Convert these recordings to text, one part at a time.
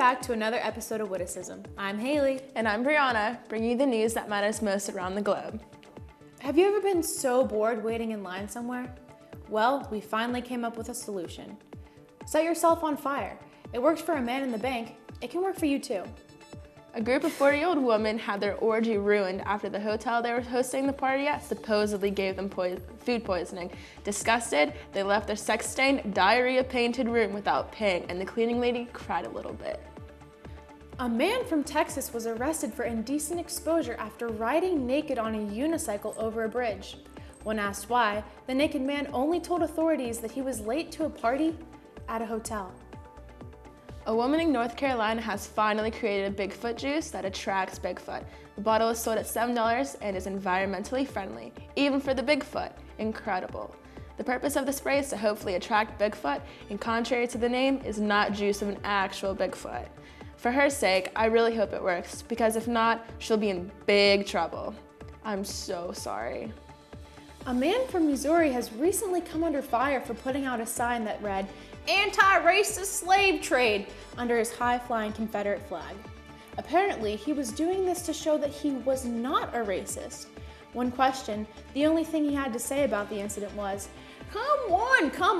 back to another episode of Witticism. I'm Haley. And I'm Brianna, bringing you the news that matters most around the globe. Have you ever been so bored waiting in line somewhere? Well, we finally came up with a solution. Set yourself on fire. It worked for a man in the bank. It can work for you too. A group of 40-year-old women had their orgy ruined after the hotel they were hosting the party at supposedly gave them food poisoning. Disgusted, they left their sex-stained, diarrhea-painted room without paying, and the cleaning lady cried a little bit. A man from Texas was arrested for indecent exposure after riding naked on a unicycle over a bridge. When asked why, the naked man only told authorities that he was late to a party at a hotel. A woman in North Carolina has finally created a Bigfoot juice that attracts Bigfoot. The bottle is sold at $7 and is environmentally friendly, even for the Bigfoot. Incredible. The purpose of the spray is to hopefully attract Bigfoot, and contrary to the name, is not juice of an actual Bigfoot. For her sake, I really hope it works, because if not, she'll be in big trouble. I'm so sorry. A man from Missouri has recently come under fire for putting out a sign that read, "Anti-racist slave trade," under his high-flying Confederate flag. Apparently, he was doing this to show that he was not a racist. When questioned, the only thing he had to say about the incident was, come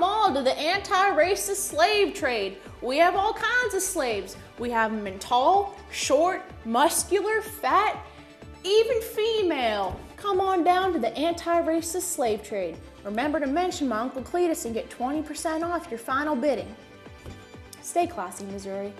on to the anti-racist slave trade. We have all kinds of slaves. We have them in tall, short, muscular, fat, even female. Come on down to the anti-racist slave trade. Remember to mention my Uncle Cletus and get 20% off your final bidding. Stay classy, Missouri.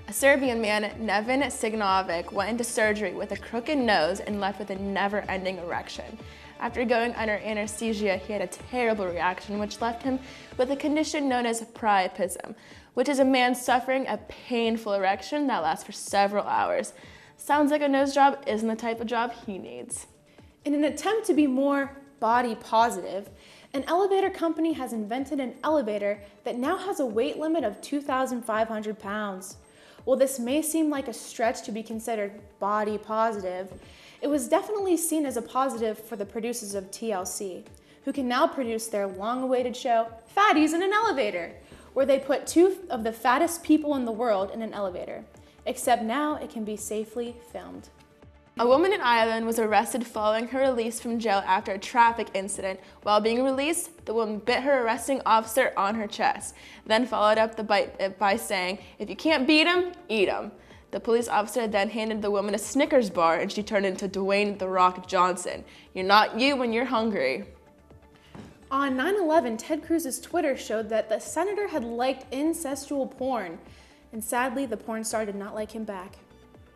A Serbian man, Nevin Signovic, went into surgery with a crooked nose and left with a never-ending erection. After going under anesthesia, he had a terrible reaction which left him with a condition known as priapism, which is a man suffering a painful erection that lasts for several hours. Sounds like a nose job isn't the type of job he needs. In an attempt to be more body positive, an elevator company has invented an elevator that now has a weight limit of 2,500 pounds. While this may seem like a stretch to be considered body positive, it was definitely seen as a positive for the producers of TLC, who can now produce their long-awaited show, Fatties in an Elevator, where they put two of the fattest people in the world in an elevator. Except now it can be safely filmed. A woman in Ireland was arrested following her release from jail after a traffic incident. While being released, the woman bit her arresting officer on her chest, then followed up the bite by saying, "If you can't beat him, eat him." The police officer then handed the woman a Snickers bar and she turned into Dwayne "The Rock" Johnson. You're not you when you're hungry. On 9/11, Ted Cruz's Twitter showed that the senator had liked incestual porn, and sadly, the porn star did not like him back.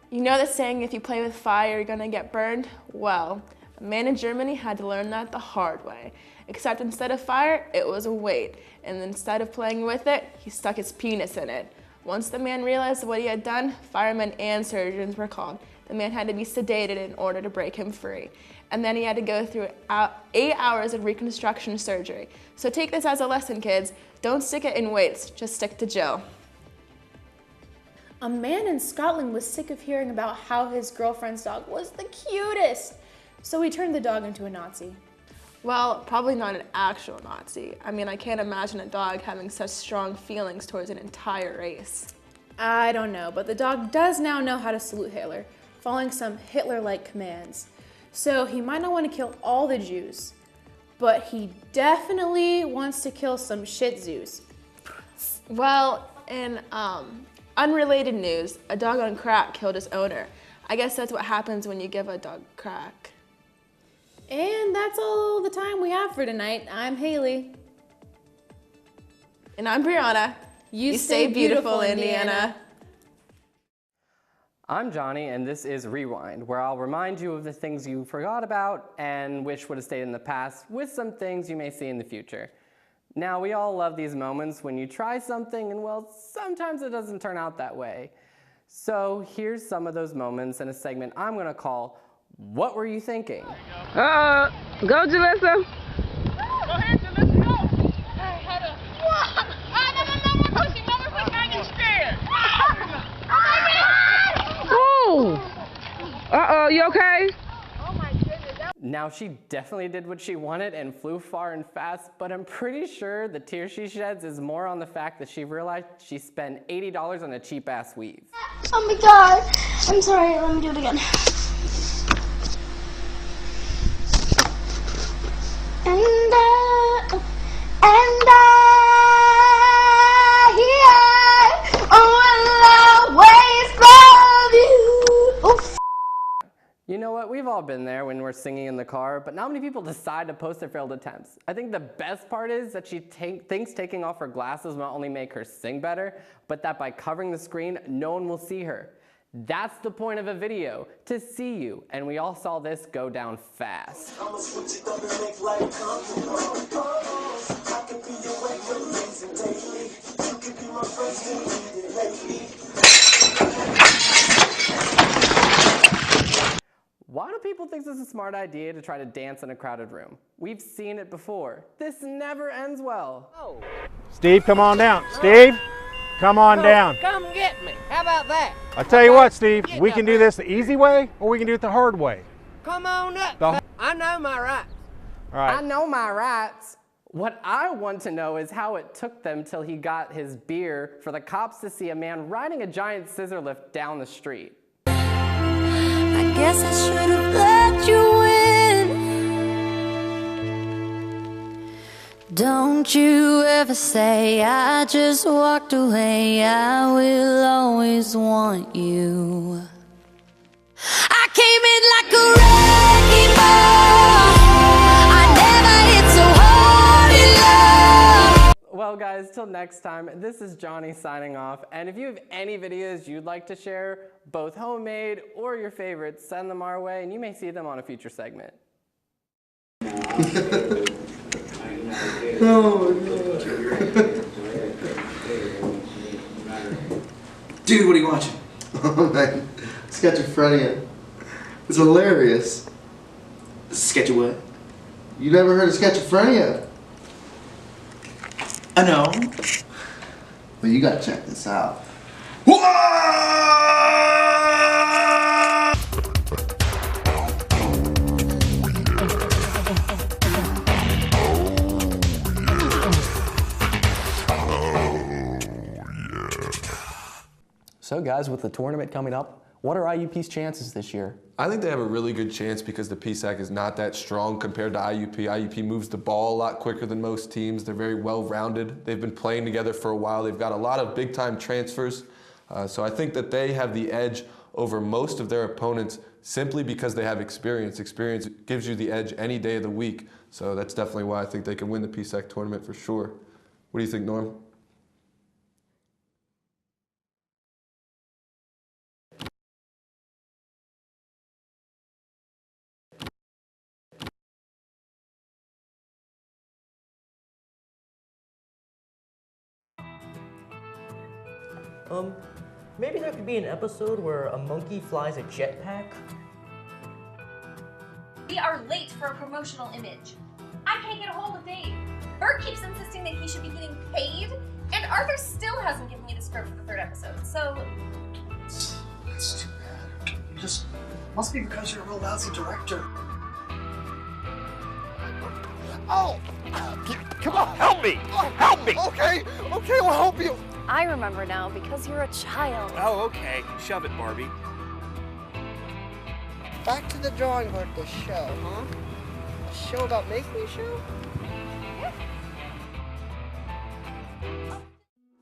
You know the saying, if you play with fire, you're gonna get burned? Well, a man in Germany had to learn that the hard way. Except instead of fire, it was a weight. And instead of playing with it, he stuck his penis in it. Once the man realized what he had done, firemen and surgeons were called. The man had to be sedated in order to break him free. And then he had to go through 8 hours of reconstruction surgery. So take this as a lesson, kids. Don't stick it in weights, just stick to Jill. A man in Scotland was sick of hearing about how his girlfriend's dog was the cutest, so he turned the dog into a Nazi. Well, probably not an actual Nazi. I mean, I can't imagine a dog having such strong feelings towards an entire race. I don't know, but the dog does now know how to salute Hitler, following some Hitler-like commands. So he might not want to kill all the Jews, but he definitely wants to kill some Shih Tzus. Well, in unrelated news, a dog on crack killed its owner. I guess that's what happens when you give a dog crack. And that's all the time we have for tonight. I'm Haley. And I'm Brianna. You stay beautiful, Indiana. I'm Johnny, and this is Rewind, where I'll remind you of the things you forgot about and wish would have stayed in the past, with some things you may see in the future. Now, we all love these moments when you try something and, well, sometimes it doesn't turn out that way. So here's some of those moments in a segment I'm going to call, What Were You Thinking? Go, Jalissa. Go ahead, Jalissa, go. Hey, hold up. What? No more pushing, I get scared. Ooh. Uh-oh, you okay? Oh my goodness. Now, she definitely did what she wanted and flew far and fast, but I'm pretty sure the tear she sheds is more on the fact that she realized she spent $80 on a cheap-ass weave. Oh my god! I'm sorry, let me do it again. You know what, we've all been there when we're singing in the car, but not many people decide to post their failed attempts. I think the best part is that she thinks taking off her glasses will not only make her sing better, but that by covering the screen, no one will see her. That's the point of a video, to see you, and we all saw this go down fast. Why do people think this is a smart idea to try to dance in a crowded room? We've seen it before. This never ends well. Steve, come on down. Steve, come on down. Come get me. How about that? I'll tell you what, Steve, we can do this the easy way or we can do it the hard way. Come on up. I know my rights. All right. I know my rights. What I want to know is how it took them till he got his beer for the cops to see a man riding a giant scissor lift down the street. I guess I should have let you in. Don't you ever say I just walked away. I will always want you. I came in like a wrecking ball. I never hit so hard in love. Well guys, till next time, this is Johnny signing off, and if you have any videos you'd like to share, both homemade or your favorites, send them our way and you may see them on a future segment. Dude, what are you watching? Oh man, Schizophrenia. It's hilarious. Sketch of what? You never heard of Schizophrenia? I know. Well, you gotta check this out. So guys, with the tournament coming up, what are IUP's chances this year? I think they have a really good chance because the PSAC is not that strong compared to IUP. IUP moves the ball a lot quicker than most teams. They're very well-rounded. They've been playing together for a while. They've got a lot of big-time transfers. So I think that they have the edge over most of their opponents simply because they have experience. Experience gives you the edge any day of the week. So that's definitely why I think they can win the PSAC tournament for sure. What do you think, Norm? Maybe there could be an episode where a monkey flies a jetpack. We are late for a promotional image. I can't get a hold of Dave. Bert keeps insisting that he should be getting paid, and Arthur still hasn't given me the script for the 3rd episode, so... That's too bad. You just... must be because you're a real lousy director. Oh! Come on, help me! Help me! Okay, we'll help you. I remember now because you're a child. Oh, okay. Shove it, Barbie. Back to the drawing board, the show, huh? A show about making a show?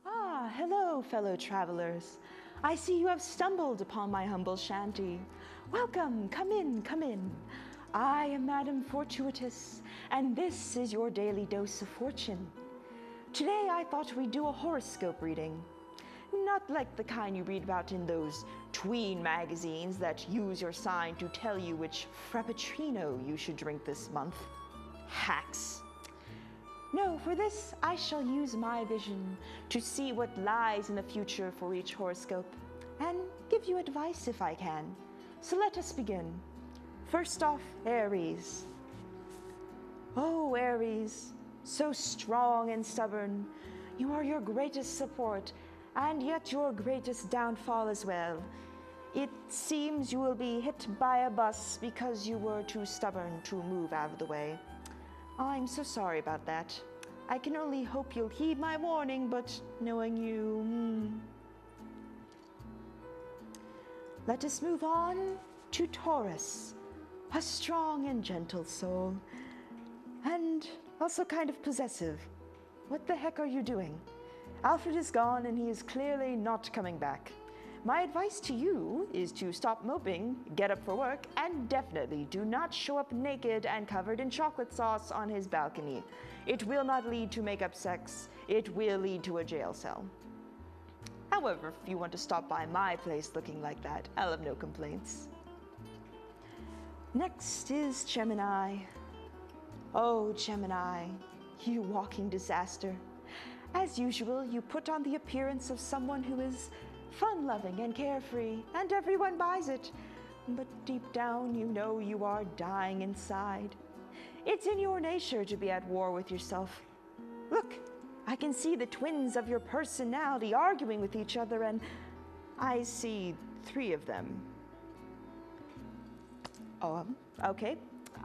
Ah, hello, fellow travelers. I see you have stumbled upon my humble shanty. Welcome, come in, come in. I am Madam Fortuitous, and this is your daily dose of fortune. Today I thought we'd do a horoscope reading. Not like the kind you read about in those tween magazines that use your sign to tell you which frappuccino you should drink this month. Hacks. No, for this I shall use my vision to see what lies in the future for each horoscope and give you advice if I can. So let us begin. First off, Aries. Oh, Aries. So strong and stubborn, you are your greatest support and yet your greatest downfall as well. It seems you will be hit by a bus because you were too stubborn to move out of the way. I'm so sorry about that. I can only hope you'll heed my warning, but knowing you... Let us move on to Taurus, a strong and gentle soul, and also kind of possessive. What the heck are you doing? Alfred is gone and he is clearly not coming back. My advice to you is to stop moping, get up for work, and definitely do not show up naked and covered in chocolate sauce on his balcony. It will not lead to make-up sex. It will lead to a jail cell. However, if you want to stop by my place looking like that, I'll have no complaints. Next is Gemini. Oh, Gemini, you walking disaster. As usual, you put on the appearance of someone who is fun-loving and carefree, and everyone buys it. But deep down, you know you are dying inside. It's in your nature to be at war with yourself. Look, I can see the twins of your personality arguing with each other, and I see 3 of them. Okay.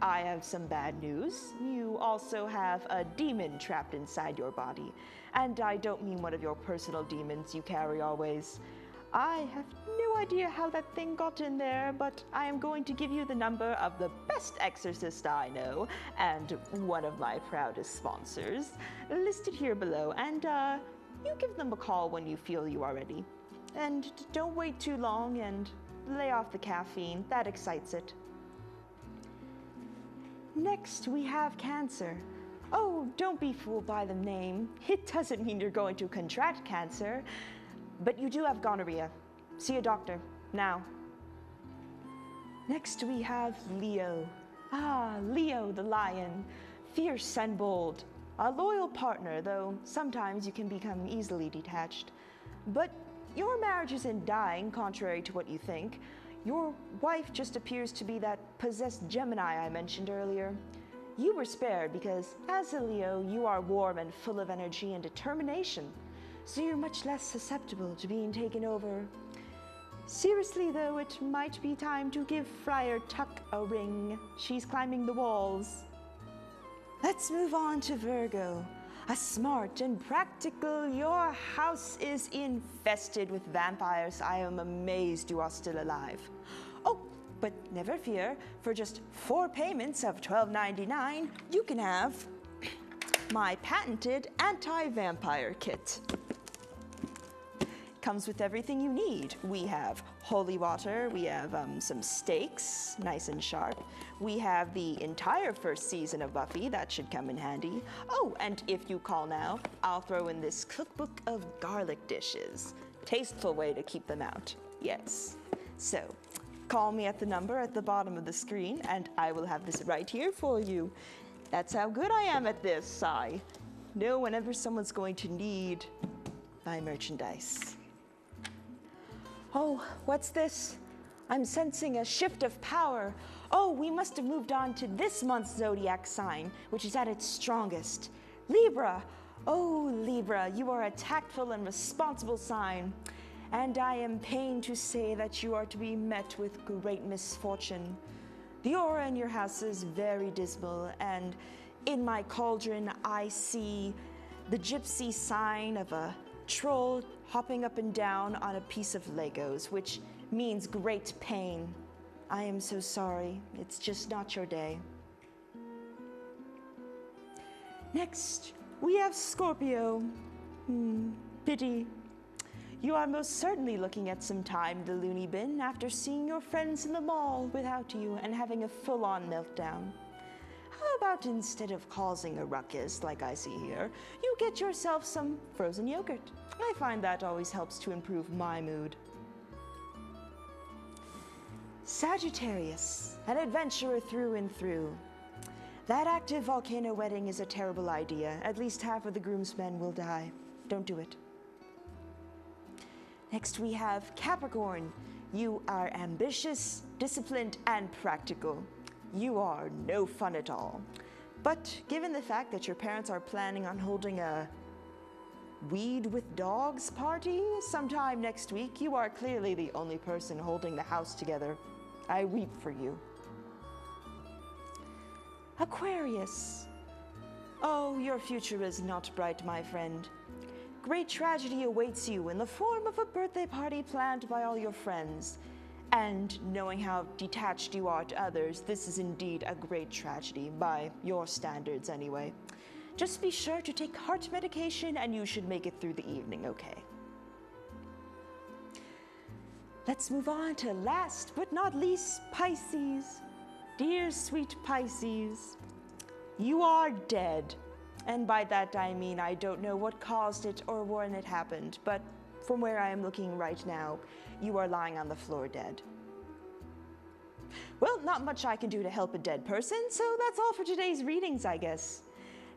I have some bad news. You also have a demon trapped inside your body. And I don't mean one of your personal demons you carry always. I have no idea how that thing got in there, but I am going to give you the number of the best exorcist I know, and one of my proudest sponsors, listed here below, and you give them a call when you feel you are ready. And don't wait too long, and lay off the caffeine. That excites it. Next, we have Cancer. Oh, don't be fooled by the name. It doesn't mean you're going to contract cancer, but you do have gonorrhea. See a doctor, now. Next, we have Leo. Ah, Leo the lion. Fierce and bold. A loyal partner, though sometimes you can become easily detached. But your marriage isn't dying, contrary to what you think. Your wife just appears to be that possessed Gemini I mentioned earlier. You were spared because, as a Leo, you are warm and full of energy and determination, so you're much less susceptible to being taken over. Seriously, though, it might be time to give Friar Tuck a ring. She's climbing the walls. Let's move on to Virgo. A smart and practical, your house is infested with vampires. I am amazed you are still alive. Oh, but never fear, for just 4 payments of $12.99, you can have my patented anti-vampire kit. Comes with everything you need. We have holy water, we have some steaks, nice and sharp. We have the entire first season of Buffy, that should come in handy. Oh, and if you call now, I'll throw in this cookbook of garlic dishes. Tasteful way to keep them out, yes. So, call me at the number at the bottom of the screen, and I will have this right here for you. That's how good I am at this. I know whenever someone's going to need my merchandise. Oh, what's this? I'm sensing a shift of power. Oh, we must have moved on to this month's zodiac sign, which is at its strongest. Libra. Oh, Libra, you are a tactful and responsible sign. And I am pained to say that you are to be met with great misfortune. The aura in your house is very dismal, and in my cauldron I see the gypsy sign of a troll hopping up and down on a piece of Legos, which means great pain. I am so sorry. It's just not your day. Next, we have Scorpio. Pity. You are most certainly looking at some time in the loony bin after seeing your friends in the mall without you and having a full-on meltdown. How about instead of causing a ruckus like I see here, you get yourself some frozen yogurt? I find that always helps to improve my mood. Sagittarius, an adventurer through and through. That active volcano wedding is a terrible idea. At least half of the groomsmen will die. Don't do it. Next we have Capricorn. You are ambitious, disciplined, and practical. You are no fun at all. But given the fact that your parents are planning on holding a weed with dogs party sometime next week. You are clearly the only person holding the house together. I weep for you. Aquarius. Oh, your future is not bright, my friend. Great tragedy awaits you in the form of a birthday party planned by all your friends. And knowing how detached you are to others, this is indeed a great tragedy, by your standards anyway. Just be sure to take heart medication and you should make it through the evening, okay? Let's move on to last but not least, Pisces. Dear sweet Pisces, you are dead. And by that I mean I don't know what caused it or when it happened, but from where I am looking right now, you are lying on the floor dead. Well, not much I can do to help a dead person, so that's all for today's readings, I guess.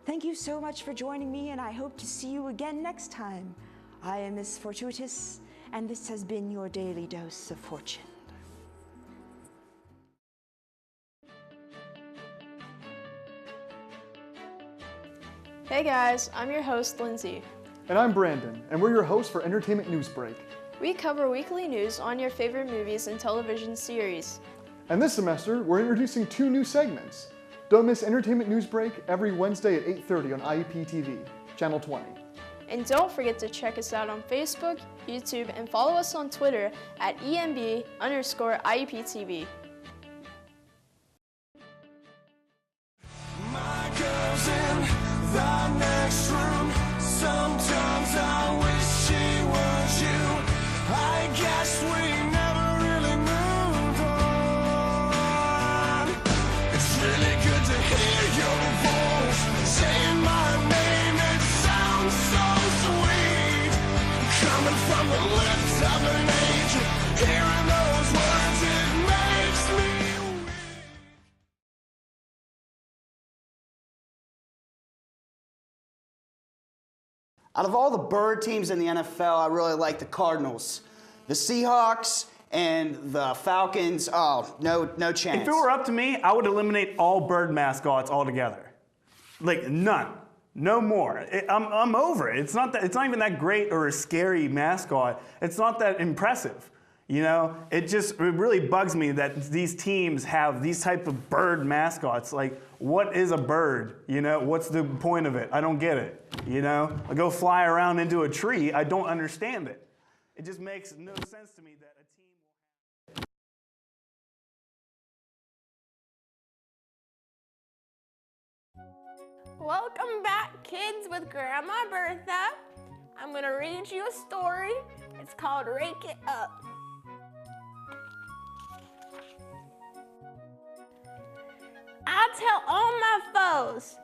Thank you so much for joining me, and I hope to see you again next time. I am Miss Fortuitous, and this has been your daily dose of fortune. Hey guys, I'm your host, Lindsay. And I'm Brandon, and we're your hosts for Entertainment News Break. We cover weekly news on your favorite movies and television series. And this semester, we're introducing 2 new segments. Don't miss Entertainment News Break every Wednesday at 8:30 on IUP-TV, Channel 20. And don't forget to check us out on Facebook, YouTube, and follow us on Twitter at EMB_IUP-TV. My girl's in the next room. Sometimes I wish she was you. I guess we never really moved on. It's really good to hear your voice saying my name. It sounds so sweet, coming from the lips of an angel. Hearing those words, it makes me weak. Out of all the bird teams in the NFL, I really like the Cardinals. The Seahawks and the Falcons, oh, no chance. If it were up to me, I would eliminate all bird mascots altogether. Like, none. No more. I'm over it. It's not even that great or a scary mascot. It's not that impressive. You know, it really bugs me that these teams have these type of bird mascots. Like, what is a bird? You know, what's the point of it? I don't get it. You know, I go fly around into a tree. I don't understand it. It just makes no sense to me that a team will have. Welcome back, kids, with Grandma Bertha. I'm going to read you a story. It's called Rake It Up. I tell all my foes,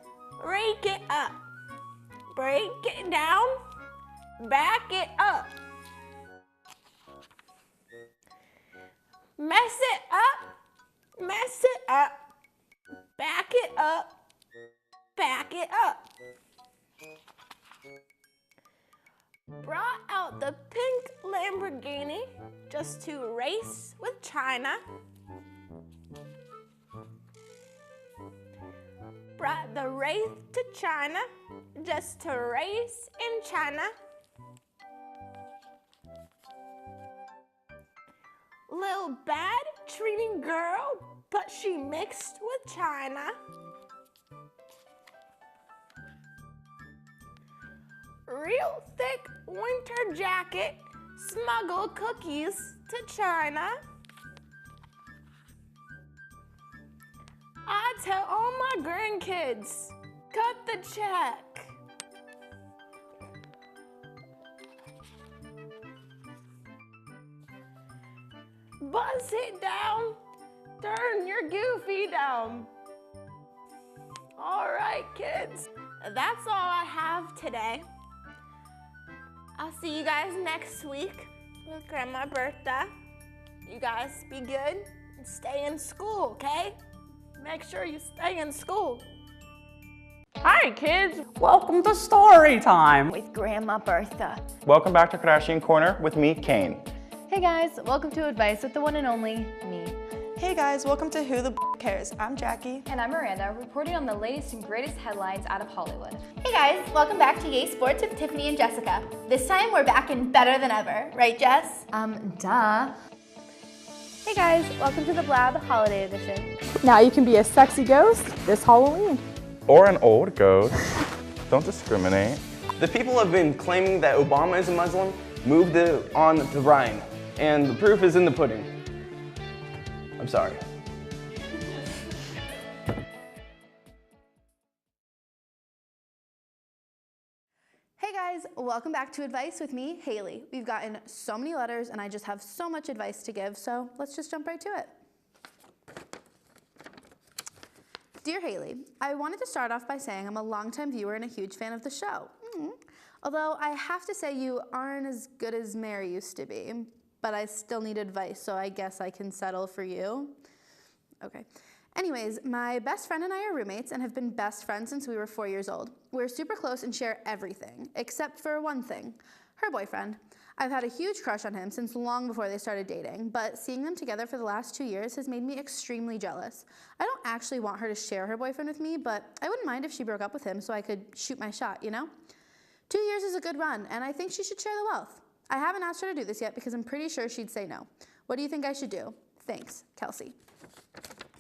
rake it up, break it down, back it up. Mess it up, back it up, back it up. Brought out the pink Lamborghini just to race with China. Brought the Wraith to China just to race in China. Little bad treating girl, but she mixed with China. Real thick winter jacket, smuggle cookies to China. I tell all my grandkids, cut the check. Buzz it down, turn your goofy down. All right, kids, that's all I have today. I'll see you guys next week with Grandma Bertha. You guys be good and stay in school, okay? Make sure you stay in school. Hi kids, welcome to Story Time with Grandma Bertha. Welcome back to Kardashian Corner with me, Kane. Hey guys, welcome to Advice with the one and only me. Hey guys, welcome to Who the Cares. I'm Jackie. And I'm Miranda, reporting on the latest and greatest headlines out of Hollywood. Hey guys, welcome back to Yay Sports with Tiffany and Jessica. This time we're back and better than ever, right Jess? Duh. Hey guys, welcome to the Blab Holiday Edition. Now you can be a sexy ghost this Halloween. Or an old ghost. Don't discriminate. The people have been claiming that Obama is a Muslim, moved it on to Ryan, and the proof is in the pudding. I'm sorry. Hey guys, welcome back to Advice with me, Haley. We've gotten so many letters and I just have so much advice to give, so let's just jump right to it. Dear Haley, I wanted to start off by saying I'm a longtime viewer and a huge fan of the show. Although I have to say you aren't as good as Mary used to be, but I still need advice, so I guess I can settle for you. Okay. Anyways, my best friend and I are roommates and have been best friends since we were 4 years old. We're super close and share everything, except for one thing, her boyfriend. I've had a huge crush on him since long before they started dating, but seeing them together for the last 2 years has made me extremely jealous. I don't actually want her to share her boyfriend with me, but I wouldn't mind if she broke up with him so I could shoot my shot, you know? 2 years is a good run, and I think she should share the wealth. I haven't asked her to do this yet because I'm pretty sure she'd say no. What do you think I should do? Thanks, Kelsey.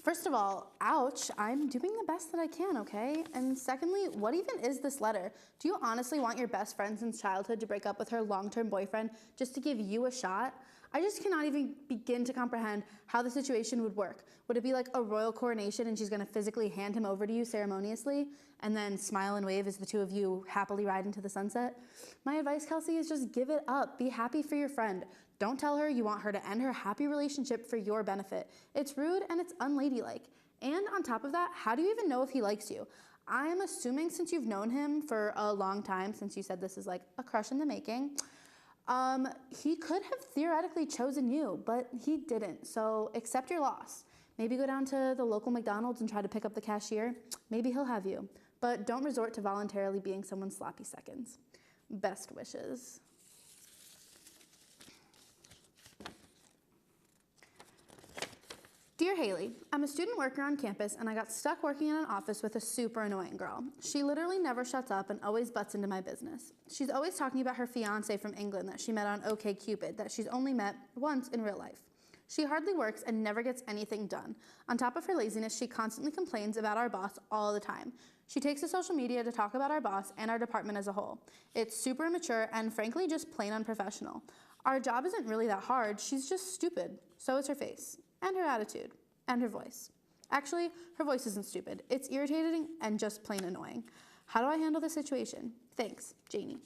First of all, ouch, I'm doing the best that I can, okay? And secondly, what even is this letter? Do you honestly want your best friend since childhood to break up with her long-term boyfriend just to give you a shot? I just cannot even begin to comprehend how the situation would work. Would it be like a royal coronation and she's gonna physically hand him over to you ceremoniously and then smile and wave as the two of you happily ride into the sunset? My advice, Kelsey, is just give it up. Be happy for your friend. Don't tell her you want her to end her happy relationship for your benefit. It's rude and it's unladylike. And on top of that, how do you even know if he likes you? I'm assuming since you've known him for a long time, since you said this is like a crush in the making, he could have theoretically chosen you, but he didn't. So accept your loss. Maybe go down to the local McDonald's and try to pick up the cashier. Maybe he'll have you. But don't resort to voluntarily being someone's sloppy seconds. Best wishes. Dear Haley, I'm a student worker on campus and I got stuck working in an office with a super annoying girl. She literally never shuts up and always butts into my business. She's always talking about her fiance from England that she met on OkCupid that she's only met once in real life. She hardly works and never gets anything done. On top of her laziness, she constantly complains about our boss all the time. She takes to social media to talk about our boss and our department as a whole. It's super immature and frankly just plain unprofessional. Our job isn't really that hard, she's just stupid. So is her face. And her attitude, and her voice. Actually, her voice isn't stupid. It's irritating and just plain annoying. How do I handle this situation? Thanks, Janie.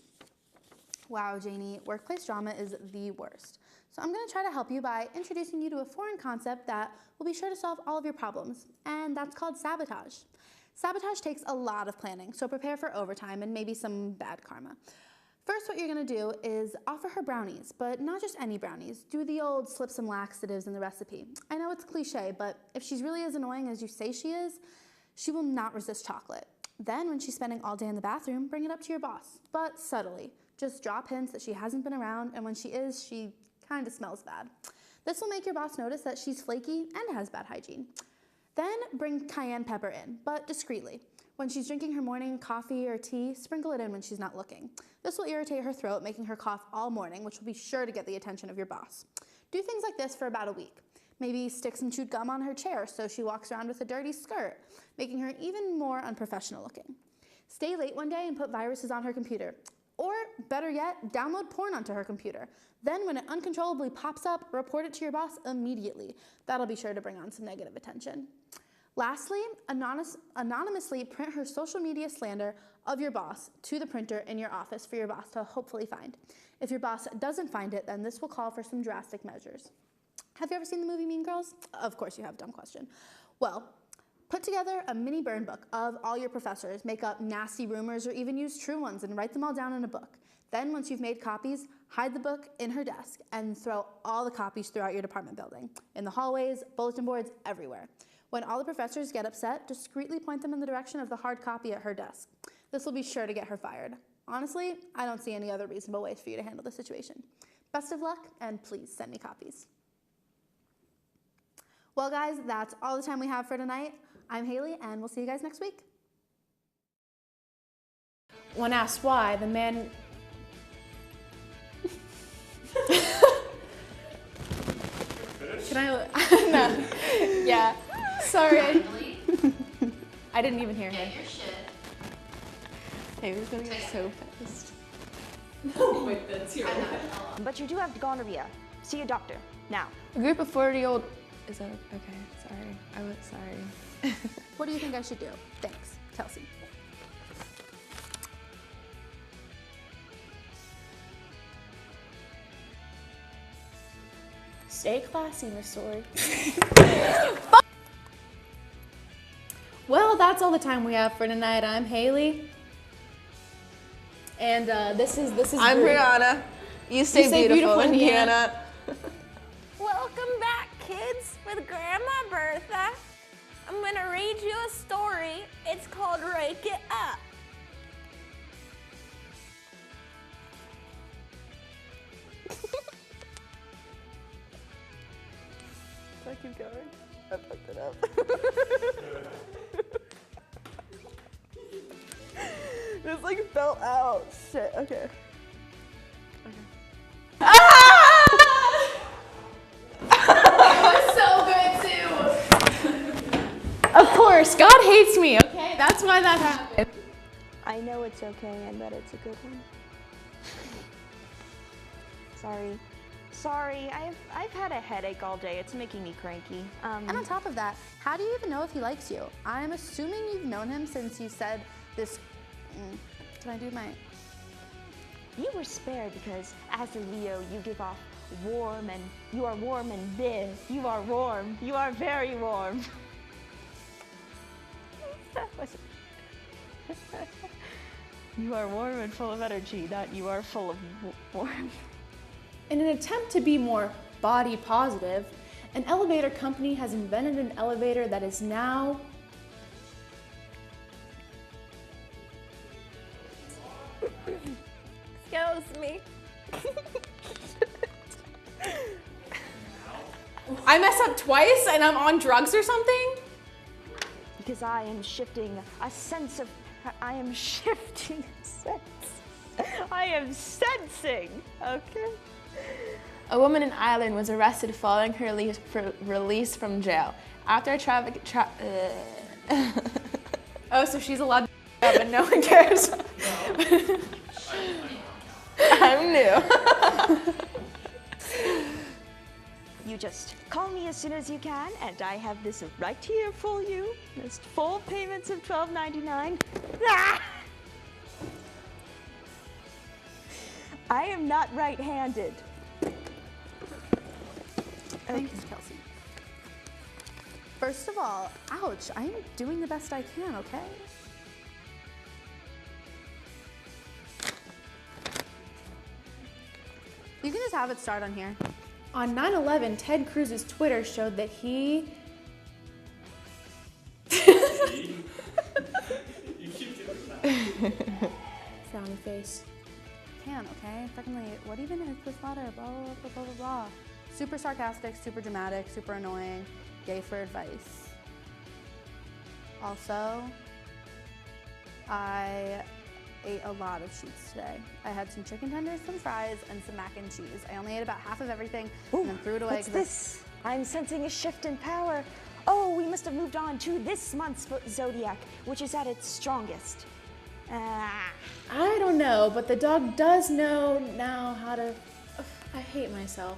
Wow, Janie, workplace drama is the worst. So I'm gonna try to help you by introducing you to a foreign concept that will be sure to solve all of your problems, and that's called sabotage. Sabotage takes a lot of planning, so prepare for overtime and maybe some bad karma. First, what you're gonna do is offer her brownies, but not just any brownies. Do the old slip some laxatives in the recipe. I know it's cliche, but if she's really as annoying as you say she is, she will not resist chocolate. Then, when she's spending all day in the bathroom, bring it up to your boss, but subtly. Just drop hints that she hasn't been around, and when she is, she kinda smells bad. This will make your boss notice that she's flaky and has bad hygiene. Then, bring cayenne pepper in, but discreetly. When she's drinking her morning coffee or tea, sprinkle it in when she's not looking. This will irritate her throat, making her cough all morning, which will be sure to get the attention of your boss. Do things like this for about a week. Maybe stick some chewed gum on her chair so she walks around with a dirty skirt, making her even more unprofessional looking. Stay late one day and put viruses on her computer. Or, better yet, download porn onto her computer. Then when it uncontrollably pops up, report it to your boss immediately. That'll be sure to bring on some negative attention. Lastly, anonymously print her social media slander of your boss to the printer in your office for your boss to hopefully find. If your boss doesn't find it, then this will call for some drastic measures. Have you ever seen the movie Mean Girls? Of course you have, dumb question. Well, put together a mini burn book of all your professors, make up nasty rumors or even use true ones and write them all down in a book. Then once you've made copies, hide the book in her desk and throw all the copies throughout your department building, in the hallways, bulletin boards, everywhere. When all the professors get upset, discreetly point them in the direction of the hard copy at her desk. This will be sure to get her fired. Honestly, I don't see any other reasonable ways for you to handle the situation. Best of luck, and please send me copies. Well, guys, that's all the time we have for tonight. I'm Haley, and we'll see you guys next week. When asked why, the man... Can I... No. Yeah. Sorry. I didn't even hear her. Get your shit. Haley's gonna get so pissed. No, wait, that's your But you do have gonorrhea. See a doctor, now. A group of 40-year-old... Is that okay? Sorry. I was sorry. What do you think I should do? Thanks, Kelsey. Stay classy, Miss Story. Well, that's all the time we have for tonight. I'm Haley. And this is I'm Brie. Brianna. You stay beautiful, Indiana. Welcome back, kids, with Grandma Bertha. I'm gonna read you a story. It's called Rake It Up. Should I keep going? I fucked it up. This like fell out. Shit, okay. So good too. Of course, God hates me, okay? That's why that happened. I know it's okay and that it's a good one. Sorry, I've had a headache all day. It's making me cranky. And on top of that, how do you even know if he likes you? I'm assuming you've known him since you said this. Can I do my... You were spared because as a Leo, you give off warm and you are warm and bleh. You are warm. You are very warm. You are warm and full of energy, not you are full of warm. In an attempt to be more body positive, an elevator company has invented an elevator that is now Excuse me. I mess up twice and I'm on drugs or something? Because I am shifting a sense of, I am shifting a sense. I am sensing, okay? A woman in Ireland was arrested following her release from jail. After a traffic... Oh, so she's allowed to up and no one cares. I'm new. You just call me as soon as you can, and I have this right here for you. Just full payments of $12.99. Ah! I am not right-handed. Thank you, Kelsey. First of all, ouch, I'm doing the best I can, okay? You can just have it start on here. On 9/11, Ted Cruz's Twitter showed that he... Frowny face. Can, okay? Secondly, what even is this letter? Blah, blah, blah, blah, blah, blah. Super sarcastic, super dramatic, super annoying. Yay for advice. Also, I ate a lot of sheets today. I had some chicken tenders, some fries, and some mac and cheese. I only ate about half of everything and then threw it away. What's this? I'm sensing a shift in power. Oh, we must have moved on to this month's zodiac, which is at its strongest. I don't know, but the dog does know now how to... I hate myself.